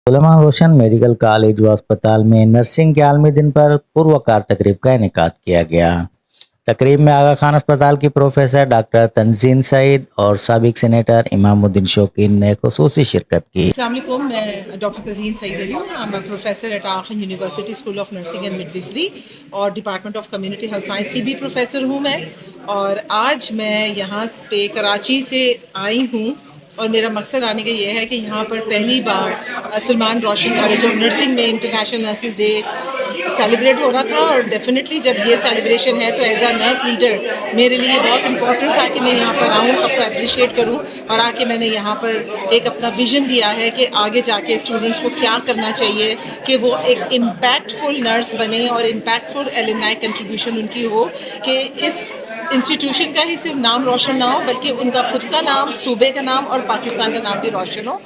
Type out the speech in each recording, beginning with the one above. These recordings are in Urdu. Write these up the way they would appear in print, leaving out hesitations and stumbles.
سلیمان روشن میڈیکل کالج و اسپتال میں نرسنگ کے عالمی دن پر پروقار تقریب کا انعقاد کیا گیا۔ تقریب میں آغا خان اسپتال کی پروفیسر ڈاکٹر تنزین سعید اور سابق سینیٹر امام الدین شوقین نے خصوصی شرکت کی۔ السلام علیکم، میں ڈاکٹر تنزین سعید علی ہوں، میں professor at Aga Khan university school of nursing and midwifery اور department of community health science کی بھی پروفیسر ہوں میں، اور آج میں یہاں پہ کراچی سے آئی ہوں اور میرا مقصد آنے کا یہ ہے کہ یہاں پر پہلی بار سلیمان روشن کالج آف نرسنگ میں انٹرنیشنل نرسز ڈے سیلیبریٹ ہو رہا تھا، اور ڈیفینیٹلی جب یہ سیلیبریشن ہے تو ایز اے نرس لیڈر میرے لیے بہت امپورٹنٹ تھا کہ میں یہاں پر آؤں، سب کو اپریشیٹ کروں، اور آ کے میں نے یہاں پر ایک اپنا ویژن دیا ہے کہ آگے جا کے اسٹوڈنٹس کو کیا کرنا چاہیے کہ وہ ایک امپیکٹ فل نرس بنے اور امپیکٹ فل ایلومنائی کنٹریبیوشن ان کی ہو، کہ اس انسٹیٹیوشن کا ہی صرف نام روشن نہ ہو بلکہ ان کا خود کا نام، صوبے کا نام اور پاکستان کا نام بھی روشن ہو۔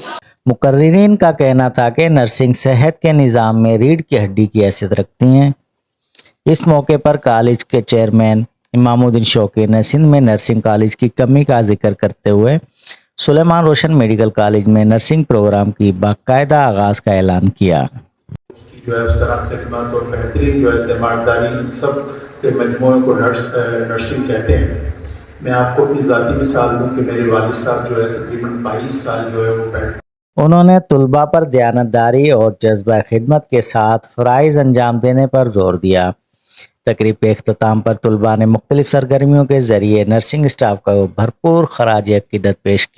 مقررین کا کہنا تھا کہ نرسنگ صحت کے نظام میں ریڑھ کی ہڈی کی حیثیت رکھتی ہیں۔ اس موقع پر کالج کے چیئرمین امام الدین شوقین نے سندھ میں نرسنگ کالج کی کمی کا ذکر کرتے ہوئے سلیمان روشن میڈیکل کالج میں نرسنگ پروگرام کی باقاعدہ آغاز کا اعلان کیا۔ جو ہے اس طرح خدمات اور بہترین جو اعتمادداری ان سب کے مجموعے کو نرسنگ کہتے ہیں۔ میں آپ کو اپنی ذاتی مثال دوں کہ میرے والد صاحب جو ہے تقریباً 22 سال جو ہے وہ پہلے انہوں نے طلباء پر دیانتداری اور جذبہ خدمت کے ساتھ فرائض انجام دینے پر زور دیا۔ تقریب کے اختتام پر طلباء نے مختلف سرگرمیوں کے ذریعے نرسنگ اسٹاف کو بھرپور خراج عقیدت پیش کی۔